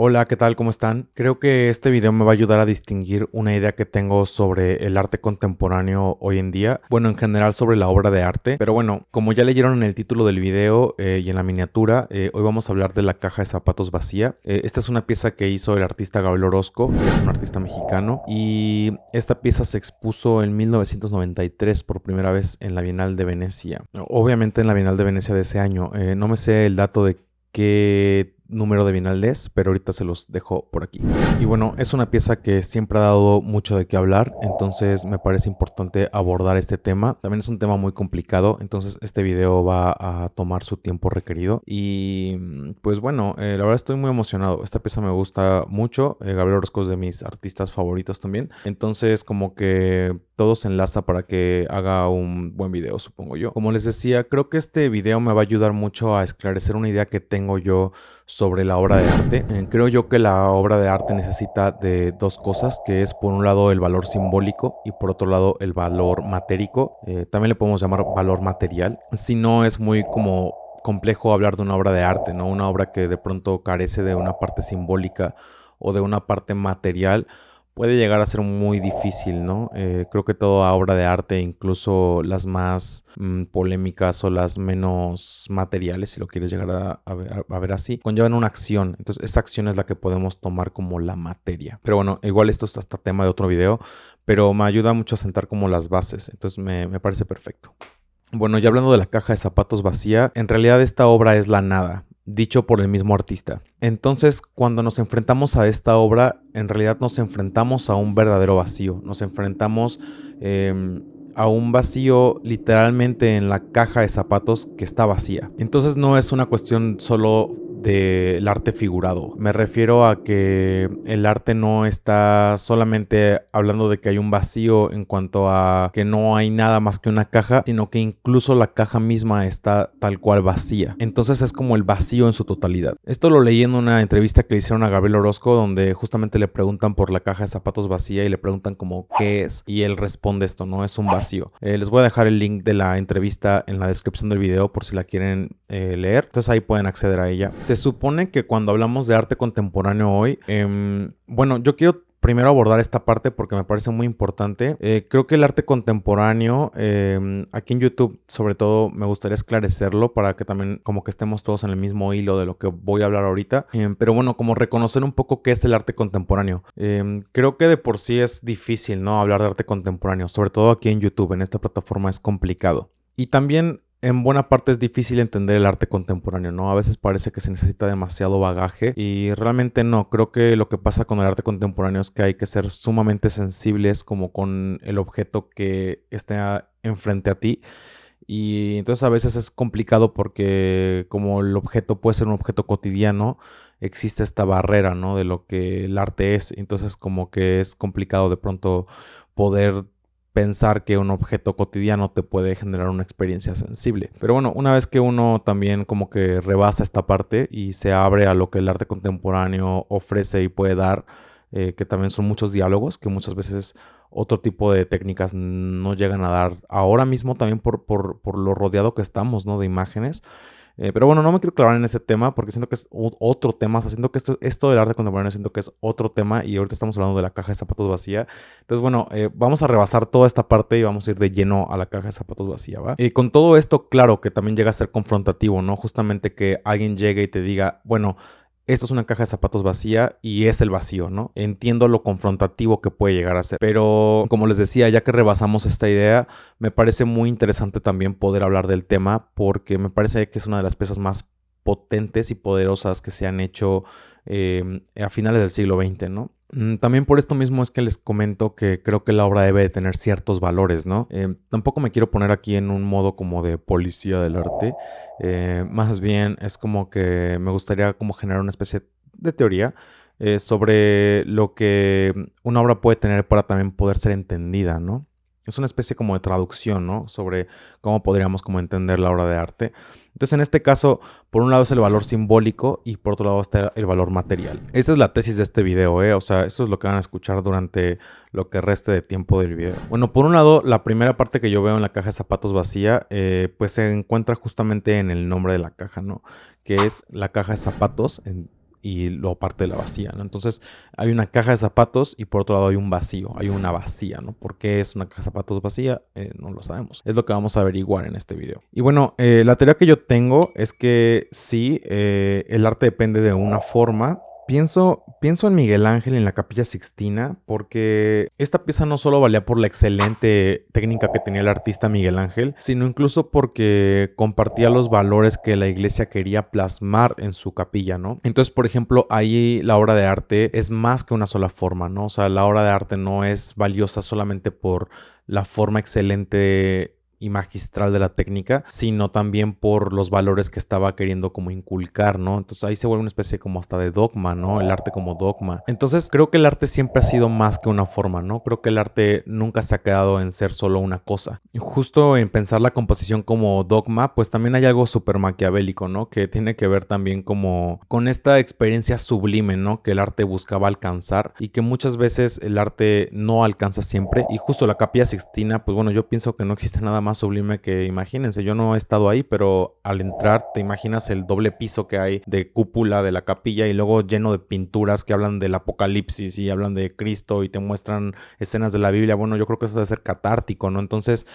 Hola, ¿qué tal? ¿Cómo están? Creo que este video me va a ayudar a distinguir una idea que tengo sobre el arte contemporáneo hoy en día. Bueno, en general sobre la obra de arte. Pero bueno, como ya leyeron en el título del video y en la miniatura, hoy vamos a hablar de la caja de zapatos vacía. Esta es una pieza que hizo el artista Gabriel Orozco, que es un artista mexicano. Y esta pieza se expuso en 1993 por primera vez en la Bienal de Venecia. Obviamente en la Bienal de Venecia de ese año. No me sé el dato de qué número de Bienal es, pero ahorita se los dejo por aquí. Y bueno, es una pieza que siempre ha dado mucho de qué hablar, entonces me parece importante abordar este tema. También es un tema muy complicado, entonces este video va a tomar su tiempo requerido. Y pues bueno, la verdad estoy muy emocionado. Esta pieza me gusta mucho. Gabriel Orozco es de mis artistas favoritos también. Entonces como que todo se enlaza para que haga un buen video, supongo yo. Como les decía, creo que este video me va a ayudar mucho a esclarecer una idea que tengo yo sobre la obra de arte. Creo yo que la obra de arte necesita de dos cosas, que es por un lado el valor simbólico y por otro lado el valor matérico. También le podemos llamar valor material. Si no, es muy como complejo hablar de una obra de arte, ¿no? Una obra que de pronto carece de una parte simbólica o de una parte material puede llegar a ser muy difícil, ¿no? Creo que toda obra de arte, incluso las más polémicas o las menos materiales, si lo quieres llegar a ver así, conllevan una acción. Entonces, esa acción es la que podemos tomar como la materia. Pero bueno, igual esto es hasta tema de otro video, pero me ayuda mucho a sentar como las bases. Entonces, me parece perfecto. Bueno, ya hablando de la caja de zapatos vacía, en realidad esta obra es la nada, dicho por el mismo artista. Entonces, cuando nos enfrentamos a esta obra, en realidad nos enfrentamos a un verdadero vacío. Nos enfrentamos a un vacío literalmente en la caja de zapatos que está vacía. Entonces no es una cuestión solo del arte figurado. Me refiero a que el arte no está solamente hablando de que hay un vacío en cuanto a que no hay nada más que una caja, sino que incluso la caja misma está tal cual vacía. Entonces es como el vacío en su totalidad. Esto lo leí en una entrevista que le hicieron a Gabriel Orozco, donde justamente le preguntan por la caja de zapatos vacía y le preguntan como qué es, y él responde esto, no es un vacío. Les voy a dejar el link de la entrevista en la descripción del video por si la quieren leer, entonces ahí pueden acceder a ella. Se supone que cuando hablamos de arte contemporáneo hoy, bueno, yo quiero primero abordar esta parte porque me parece muy importante. Creo que el arte contemporáneo, aquí en YouTube sobre todo, me gustaría esclarecerlo para que también como que estemos todos en el mismo hilo de lo que voy a hablar ahorita. Pero bueno, como reconocer un poco qué es el arte contemporáneo. Creo que de por sí es difícil, ¿no? Hablar de arte contemporáneo, sobre todo aquí en YouTube, en esta plataforma es complicado. Y también en buena parte es difícil entender el arte contemporáneo, ¿no? A veces parece que se necesita demasiado bagaje y realmente no. Creo que lo que pasa con el arte contemporáneo es que hay que ser sumamente sensibles como con el objeto que esté enfrente a ti. Y entonces a veces es complicado porque como el objeto puede ser un objeto cotidiano, existe esta barrera, ¿no? De lo que el arte es. Entonces como que es complicado de pronto poder pensar que un objeto cotidiano te puede generar una experiencia sensible. Pero bueno, una vez que uno también como que rebasa esta parte y se abre a lo que el arte contemporáneo ofrece y puede dar, que también son muchos diálogos, que muchas veces otro tipo de técnicas no llegan a dar ahora mismo también por lo rodeado que estamos, ¿no? De imágenes. Pero bueno, no me quiero clavar en ese tema porque siento que es otro tema. O sea, siento que esto del arte contemporáneo siento que es otro tema y ahorita estamos hablando de la caja de zapatos vacía. Entonces, bueno, vamos a rebasar toda esta parte y vamos a ir de lleno a la caja de zapatos vacía, ¿va? Con todo esto, claro que también llega a ser confrontativo, ¿no? Justamente que alguien llegue y te diga, bueno, esto es una caja de zapatos vacía y es el vacío, ¿no? Entiendo lo confrontativo que puede llegar a ser. Pero como les decía, ya que rebasamos esta idea, me parece muy interesante también poder hablar del tema porque me parece que es una de las piezas más potentes y poderosas que se han hecho a finales del siglo XX, ¿no? También por esto mismo es que les comento que creo que la obra debe de tener ciertos valores, ¿no? Tampoco me quiero poner aquí en un modo como de policía del arte. Más bien es como que me gustaría como generar una especie de teoría sobre lo que una obra puede tener para también poder ser entendida, ¿no? Es una especie como de traducción, ¿no? Sobre cómo podríamos como entender la obra de arte. Entonces, en este caso, por un lado es el valor simbólico y por otro lado está el valor material. Esta es la tesis de este video, ¿eh? O sea, esto es lo que van a escuchar durante lo que reste de tiempo del video. Bueno, por un lado, la primera parte que yo veo en la caja de zapatos vacía, pues se encuentra justamente en el nombre de la caja, ¿no? Que es la caja de zapatos, y lo parte de la vacía, ¿no? Entonces hay una caja de zapatos y por otro lado hay un vacío, hay una vacía, ¿no? ¿Por qué es una caja de zapatos vacía? No lo sabemos. Es lo que vamos a averiguar en este video. Y bueno, la teoría que yo tengo es que sí, el arte depende de una forma. Pienso en Miguel Ángel en la Capilla Sixtina porque esta pieza no solo valía por la excelente técnica que tenía el artista Miguel Ángel, sino incluso porque compartía los valores que la iglesia quería plasmar en su capilla, ¿no? Entonces, por ejemplo, ahí la obra de arte es más que una sola forma, ¿no? O sea, la obra de arte no es valiosa solamente por la forma excelente y magistral de la técnica, sino también por los valores que estaba queriendo como inculcar, ¿no? Entonces ahí se vuelve una especie como hasta de dogma, ¿no? El arte como dogma. Entonces creo que el arte siempre ha sido más que una forma, ¿no? Creo que el arte nunca se ha quedado en ser solo una cosa. Y justo en pensar la composición como dogma, pues también hay algo súper maquiavélico, ¿no? Que tiene que ver también como con esta experiencia sublime, ¿no? Que el arte buscaba alcanzar y que muchas veces el arte no alcanza siempre. Y justo la Capilla Sixtina, pues bueno, yo pienso que no existe nada más sublime que, imagínense, yo no he estado ahí, pero al entrar te imaginas el doble piso que hay de cúpula de la capilla y luego lleno de pinturas que hablan del apocalipsis y hablan de Cristo y te muestran escenas de la Biblia. Bueno, yo creo que eso debe ser catártico, ¿no? Entonces,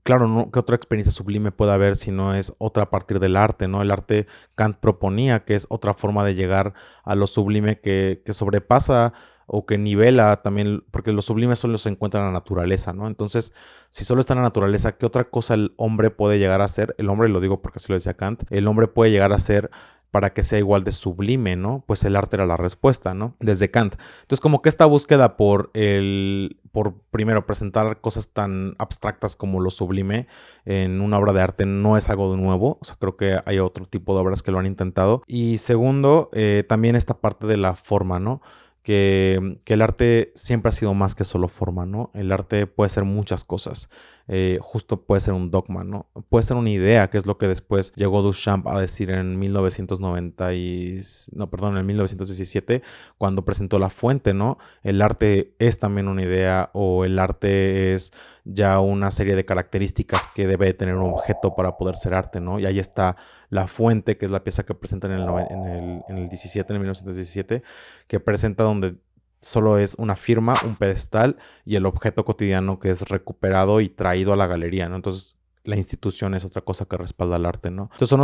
claro, ¿no? ¿Qué otra experiencia sublime puede haber si no es otra a partir del arte, ¿no? El arte Kant proponía que es otra forma de llegar a lo sublime que sobrepasa o que nivela también, porque lo sublime solo se encuentra en la naturaleza, ¿no? Entonces, si solo está en la naturaleza, ¿qué otra cosa el hombre puede llegar a ser? El hombre, lo digo porque así lo decía Kant, el hombre puede llegar a ser para que sea igual de sublime, ¿no? Pues el arte era la respuesta, ¿no? Desde Kant. Entonces, como que esta búsqueda por primero presentar cosas tan abstractas como lo sublime en una obra de arte no es algo de nuevo. O sea, creo que hay otro tipo de obras que lo han intentado. Y segundo, también esta parte de la forma, ¿no? Que el arte siempre ha sido más que solo forma, ¿no? El arte puede ser muchas cosas. Justo puede ser un dogma, ¿no? Puede ser una idea, que es lo que después llegó Duchamp a decir en 1917, cuando presentó La Fuente, ¿no? El arte es también una idea o el arte es ya una serie de características que debe tener un objeto para poder ser arte, ¿no? Y ahí está La Fuente, que es la pieza que presenta en el 17, en el 1917, que presenta donde solo es una firma, un pedestal y el objeto cotidiano que es recuperado y traído a la galería, ¿no? Entonces, la institución es otra cosa que respalda el arte, ¿no? Entonces, son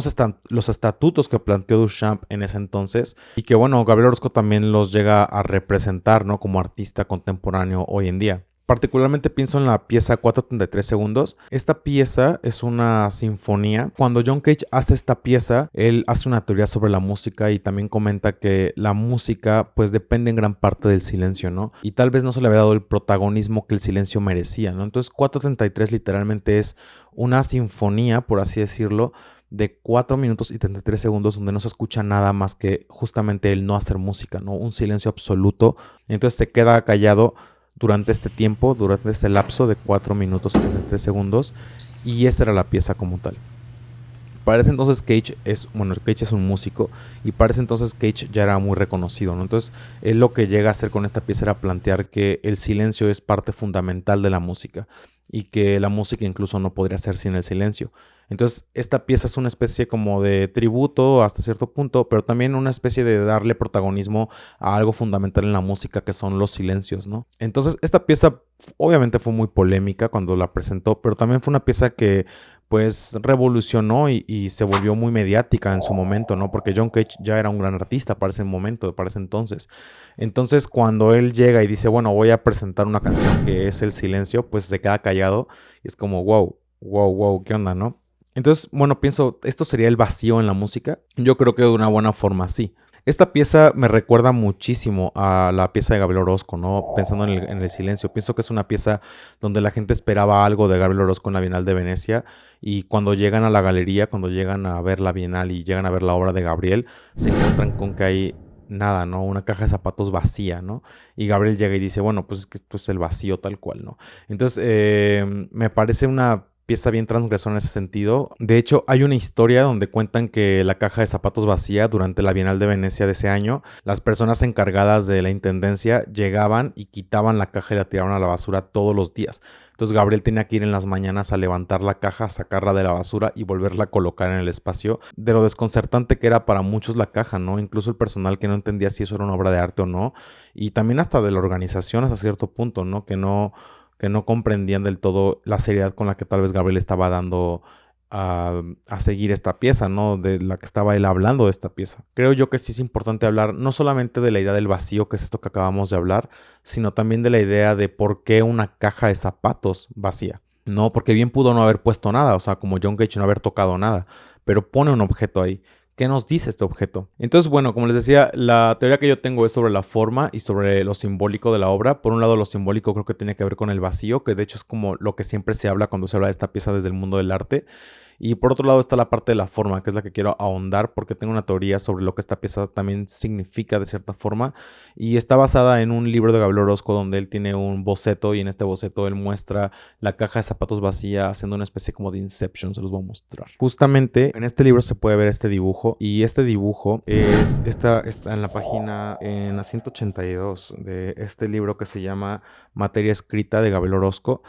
los estatutos que planteó Duchamp en ese entonces y que, bueno, Gabriel Orozco también los llega a representar, ¿no? Como artista contemporáneo hoy en día. Particularmente pienso en la pieza 4:33 segundos. Esta pieza es una sinfonía. Cuando John Cage hace esta pieza, él hace una teoría sobre la música y también comenta que la música pues depende en gran parte del silencio, ¿no? Y tal vez no se le había dado el protagonismo que el silencio merecía, ¿no? Entonces 4:33 literalmente es una sinfonía, por así decirlo, de 4 minutos y 33 segundos donde no se escucha nada más que justamente el no hacer música, ¿no? Un silencio absoluto. Entonces se queda callado durante este tiempo, durante este lapso de 4 minutos y 33 segundos, y esa era la pieza como tal. Para ese entonces Cage es un músico y para ese entonces Cage ya era muy reconocido, ¿no? Entonces él lo que llega a hacer con esta pieza era plantear que el silencio es parte fundamental de la música y que la música incluso no podría ser sin el silencio. Entonces esta pieza es una especie como de tributo hasta cierto punto, pero también una especie de darle protagonismo a algo fundamental en la música que son los silencios, ¿no? Entonces esta pieza obviamente fue muy polémica cuando la presentó, pero también fue una pieza que pues revolucionó y se volvió muy mediática en su momento, ¿no? Porque John Cage ya era un gran artista para ese momento, para ese entonces. Entonces, cuando él llega y dice, bueno, voy a presentar una canción que es El Silencio, pues se queda callado y es como, wow, wow, wow, ¿qué onda, no? Entonces, bueno, pienso, ¿esto sería el vacío en la música? Yo creo que de una buena forma sí. Esta pieza me recuerda muchísimo a la pieza de Gabriel Orozco, ¿no? Pensando en el silencio. Pienso que es una pieza donde la gente esperaba algo de Gabriel Orozco en la Bienal de Venecia y cuando llegan a la galería, cuando llegan a ver la Bienal y llegan a ver la obra de Gabriel, se encuentran con que hay nada, ¿no? Una caja de zapatos vacía, ¿no? Y Gabriel llega y dice, bueno, pues es que esto es el vacío tal cual, ¿no? Entonces, me parece una pieza bien transgresora en ese sentido. De hecho, hay una historia donde cuentan que la caja de zapatos vacía durante la Bienal de Venecia de ese año, las personas encargadas de la intendencia llegaban y quitaban la caja y la tiraban a la basura todos los días. Entonces Gabriel tenía que ir en las mañanas a levantar la caja, sacarla de la basura y volverla a colocar en el espacio. De lo desconcertante que era para muchos la caja, ¿no? Incluso el personal que no entendía si eso era una obra de arte o no. Y también hasta de la organización hasta cierto punto, ¿no? Que no comprendían del todo la seriedad con la que tal vez Gabriel estaba dando a seguir esta pieza, ¿no? De la que estaba él hablando de esta pieza. Creo yo que sí es importante hablar no solamente de la idea del vacío, que es esto que acabamos de hablar, sino también de la idea de por qué una caja de zapatos vacía. No, porque bien pudo no haber puesto nada, o sea, como John Cage no haber tocado nada, pero pone un objeto ahí. ¿Qué nos dice este objeto? Entonces, bueno, como les decía, la teoría que yo tengo es sobre la forma y sobre lo simbólico de la obra. Por un lado, lo simbólico creo que tiene que ver con el vacío, que de hecho es como lo que siempre se habla cuando se habla de esta pieza desde el mundo del arte. Y por otro lado está la parte de la forma, que es la que quiero ahondar porque tengo una teoría sobre lo que esta pieza también significa de cierta forma. Y está basada en un libro de Gabriel Orozco donde él tiene un boceto y en este boceto él muestra la caja de zapatos vacía haciendo una especie como de Inception, se los voy a mostrar. Justamente en este libro se puede ver este dibujo y este dibujo está en la página, en la 182 de este libro que se llama Materia Escrita de Gabriel Orozco.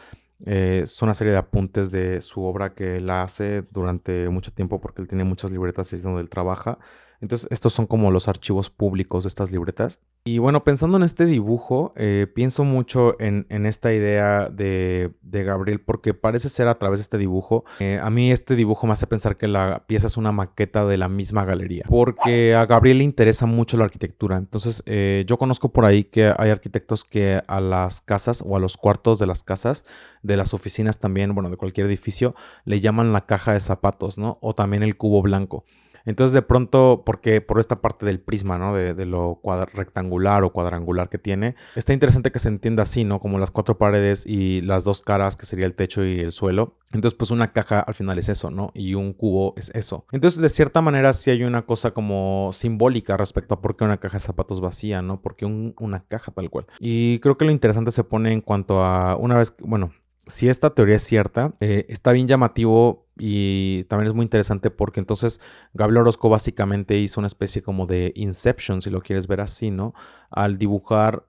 Es una serie de apuntes de su obra que él hace durante mucho tiempo porque él tiene muchas libretas y es donde él trabaja. Entonces estos son como los archivos públicos de estas libretas. Y bueno, pensando en este dibujo, pienso mucho en esta idea de Gabriel porque parece ser a través de este dibujo. A mí este dibujo me hace pensar que la pieza es una maqueta de la misma galería. Porque a Gabriel le interesa mucho la arquitectura. Entonces yo conozco por ahí que hay arquitectos que a las casas o a los cuartos de las casas, de las oficinas también, bueno, de cualquier edificio, le llaman la caja de zapatos, ¿no? O también el cubo blanco. Entonces de pronto, porque por esta parte del prisma, ¿no? De lo rectangular o cuadrangular que tiene, está interesante que se entienda así, ¿no? Como las cuatro paredes y las dos caras, que sería el techo y el suelo. Entonces pues una caja al final es eso, ¿no? Y un cubo es eso. Entonces de cierta manera sí hay una cosa como simbólica respecto a por qué una caja de zapatos vacía, ¿no? Porque una caja tal cual. Y creo que lo interesante se pone en cuanto a una vez, bueno, si esta teoría es cierta, está bien llamativo y también es muy interesante porque entonces Gabriel Orozco básicamente hizo una especie como de Inception, si lo quieres ver así, ¿no? Al dibujar,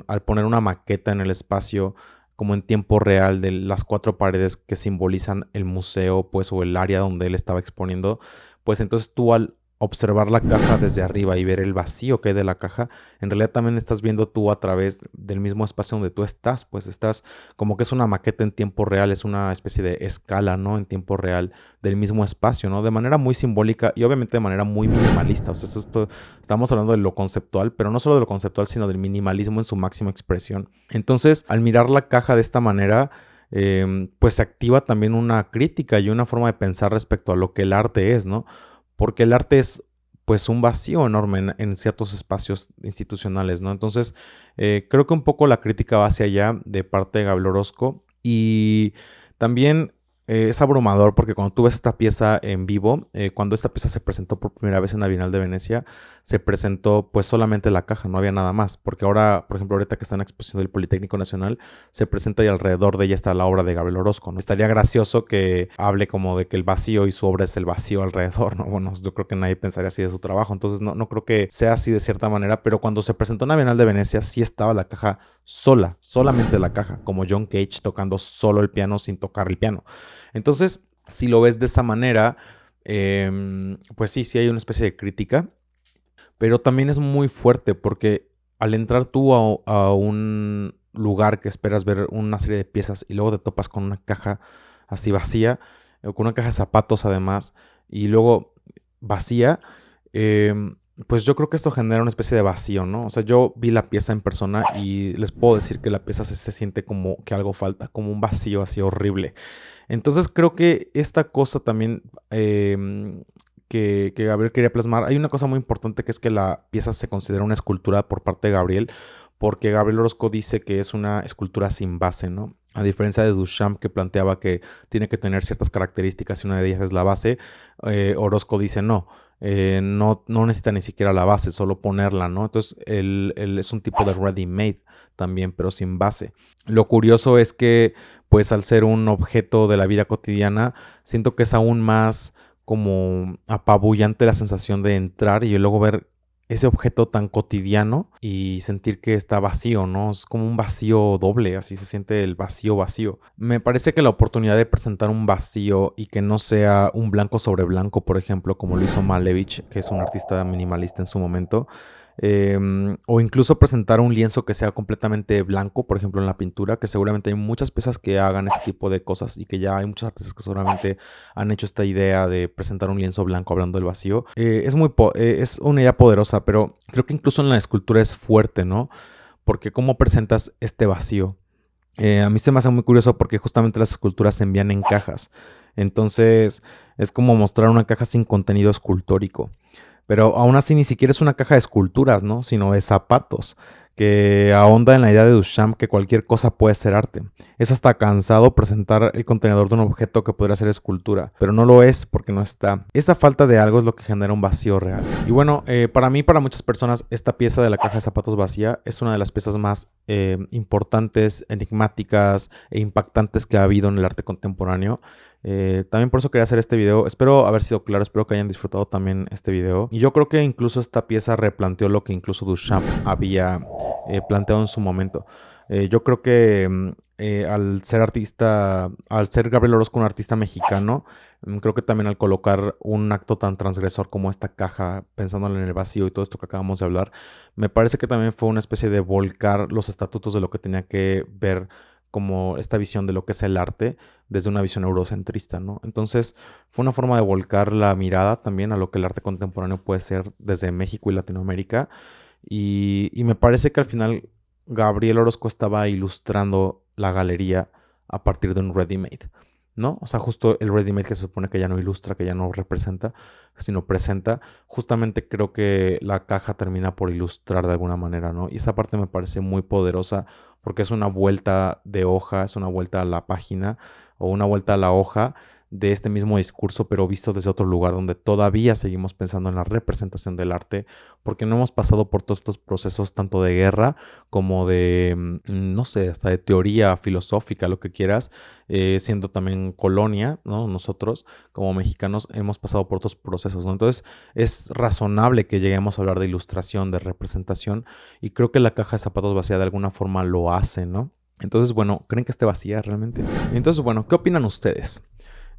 al poner una maqueta en el espacio como en tiempo real de las cuatro paredes que simbolizan el museo, pues, o el área donde él estaba exponiendo, pues entonces tú al observar la caja desde arriba y ver el vacío que hay de la caja, en realidad también estás viendo tú a través del mismo espacio donde tú estás, pues estás como que es una maqueta en tiempo real, es una especie de escala, ¿no? En tiempo real del mismo espacio, ¿no? De manera muy simbólica y obviamente de manera muy minimalista, o sea, estamos hablando de lo conceptual, pero no solo de lo conceptual, sino del minimalismo en su máxima expresión. Entonces, al mirar la caja de esta manera, pues se activa también una crítica y una forma de pensar respecto a lo que el arte es, ¿no? Porque el arte es pues un vacío enorme en ciertos espacios institucionales, ¿no? Entonces, creo que un poco la crítica va hacia allá de parte de Gabriel Orozco y también es abrumador porque cuando tú ves esta pieza en vivo, cuando esta pieza se presentó por primera vez en la Bienal de Venecia, se presentó pues solamente la caja, no había nada más, porque ahora, por ejemplo, ahorita que está en la exposición del Politécnico Nacional, se presenta y alrededor de ella está la obra de Gabriel Orozco, ¿no? Estaría gracioso que hable como de que el vacío y su obra es el vacío alrededor, ¿no? Bueno, yo creo que nadie pensaría así de su trabajo, entonces no creo que sea así de cierta manera, pero cuando se presentó en la Bienal de Venecia sí estaba la caja sola, solamente la caja, como John Cage tocando solo el piano sin tocar el piano. Entonces, si lo ves de esa manera, pues sí hay una especie de crítica, pero también es muy fuerte porque al entrar tú a un lugar que esperas ver una serie de piezas y luego te topas con una caja así vacía, o con una caja de zapatos además, y luego vacía, pues yo creo que esto genera una especie de vacío, ¿no? O sea, yo vi la pieza en persona y les puedo decir que la pieza se siente como que algo falta, como un vacío así horrible. Entonces creo que esta cosa también que Gabriel quería plasmar, hay una cosa muy importante que es que la pieza se considera una escultura por parte de Gabriel, porque Gabriel Orozco dice que es una escultura sin base, ¿no? A diferencia de Duchamp, que planteaba que tiene que tener ciertas características y una de ellas es la base, Orozco dice no necesita ni siquiera la base, solo ponerla, ¿no? Entonces él es un tipo de ready-made también, pero sin base. Lo curioso es que, pues al ser un objeto de la vida cotidiana, siento que es aún más como apabullante la sensación de entrar y luego ver ese objeto tan cotidiano y sentir que está vacío, ¿no? Es como un vacío doble, así se siente el vacío vacío. Me parece que la oportunidad de presentar un vacío y que no sea un blanco sobre blanco, por ejemplo, como lo hizo Malevich, que es un artista minimalista en su momento, o incluso presentar un lienzo que sea completamente blanco, por ejemplo en la pintura, que seguramente hay muchas piezas que hagan ese tipo de cosas y que ya hay muchos artistas que seguramente han hecho esta idea de presentar un lienzo blanco hablando del vacío. Es una idea poderosa, pero creo que incluso en la escultura es fuerte, ¿no? Porque cómo presentas este vacío. A mí se me hace muy curioso porque justamente las esculturas se envían en cajas. Entonces es como mostrar una caja sin contenido escultórico. Pero aún así ni siquiera es una caja de esculturas, ¿no? Sino de zapatos, que ahonda en la idea de Duchamp que cualquier cosa puede ser arte. Es hasta cansado presentar el contenedor de un objeto que podría ser escultura, pero no lo es porque no está. Esa falta de algo es lo que genera un vacío real. Y bueno, para mí, para muchas personas, esta pieza de la caja de zapatos vacía es una de las piezas más importantes, enigmáticas e impactantes que ha habido en el arte contemporáneo. También por eso quería hacer este video. Espero haber sido claro, espero que hayan disfrutado también este video. Y yo creo que incluso esta pieza replanteó lo que incluso Duchamp había planteado en su momento. Yo creo que al ser artista, al ser Gabriel Orozco un artista mexicano, creo que también al colocar un acto tan transgresor como esta caja, pensándolo en el vacío y todo esto que acabamos de hablar, me parece que también fue una especie de volcar los estatutos de lo que tenía que ver como esta visión de lo que es el arte desde una visión eurocentrista, ¿no? Entonces fue una forma de volcar la mirada también a lo que el arte contemporáneo puede ser desde México y Latinoamérica. Y me parece que al final Gabriel Orozco estaba ilustrando la galería a partir de un ready-made, ¿no? O sea, justo el ready-made que se supone que ya no ilustra, que ya no representa, sino presenta, justamente creo que la caja termina por ilustrar de alguna manera, ¿no? Y esa parte me parece muy poderosa porque es una vuelta de hoja, es una vuelta a la página o una vuelta a la hoja de este mismo discurso, pero visto desde otro lugar donde todavía seguimos pensando en la representación del arte, porque no hemos pasado por todos estos procesos tanto de guerra como de, no sé, hasta de teoría filosófica, lo que quieras, siendo también colonia, ¿no? Nosotros como mexicanos hemos pasado por otros procesos, ¿no? Entonces es razonable que lleguemos a hablar de ilustración, de representación, y creo que la caja de zapatos vacía de alguna forma lo hace, ¿no? Entonces, bueno, ¿creen que esté vacía realmente? Entonces, bueno, ¿qué opinan ustedes?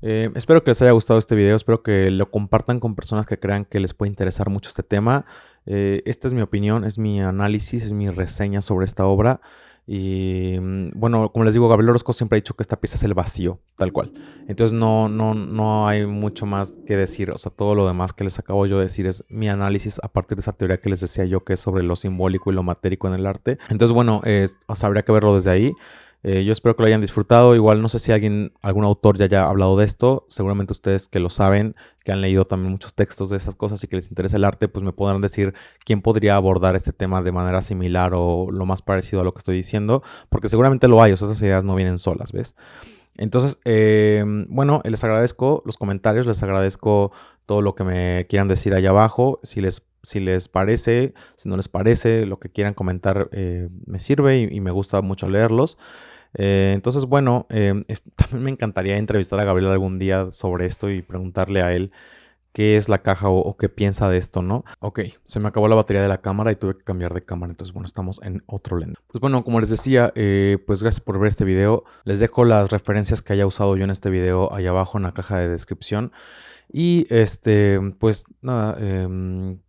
Espero que les haya gustado este video, espero que lo compartan con personas que crean que les puede interesar mucho este tema. Esta es mi opinión, es mi análisis, es mi reseña sobre esta obra. Y bueno, como les digo, Gabriel Orozco siempre ha dicho que esta pieza es el vacío, tal cual. Entonces no hay mucho más que decir. O sea, todo lo demás que les acabo yo de decir es mi análisis a partir de esa teoría que les decía yo que es sobre lo simbólico y lo matérico en el arte. Entonces, bueno, o sea, habría que verlo desde ahí. Yo espero que lo hayan disfrutado. Igual no sé si algún autor ya haya hablado de esto. Seguramente ustedes que lo saben, que han leído también muchos textos de esas cosas y que les interesa el arte, pues me podrán decir quién podría abordar este tema de manera similar o lo más parecido a lo que estoy diciendo, porque seguramente lo hay, o sea, esas ideas no vienen solas, ¿ves? Entonces, bueno, les agradezco los comentarios, les agradezco todo lo que me quieran decir allá abajo. Si les parece, si no les parece, lo que quieran comentar me sirve y me gusta mucho leerlos. Entonces, bueno, también me encantaría entrevistar a Gabriel algún día sobre esto y preguntarle a él qué es la caja o qué piensa de esto, ¿no? Ok, se me acabó la batería de la cámara y tuve que cambiar de cámara, entonces bueno, estamos en otro lente. Pues bueno, como les decía, pues gracias por ver este video. Les dejo las referencias que haya usado yo en este video allá abajo en la caja de descripción. Y pues nada,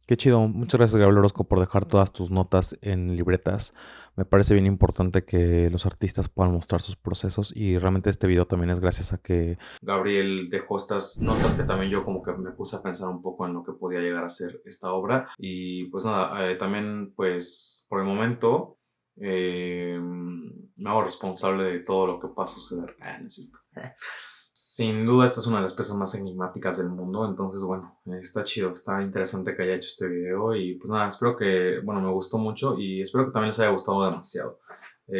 qué chido. Muchas gracias, Gabriel Orozco, por dejar todas tus notas en libretas. Me parece bien importante que los artistas puedan mostrar sus procesos y realmente este video también es gracias a que Gabriel dejó estas notas que también yo como que me puse a pensar un poco en lo que podía llegar a ser esta obra. Y pues nada, también pues por el momento me hago responsable de todo lo que pueda suceder. No es cierto. Sin duda esta es una de las piezas más enigmáticas del mundo, entonces bueno, está chido, está interesante que haya hecho este video y pues nada, espero que, bueno, me gustó mucho y espero que también les haya gustado demasiado.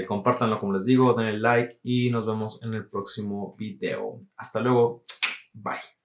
Compártanlo como les digo, denle like y nos vemos en el próximo video. Hasta luego, bye.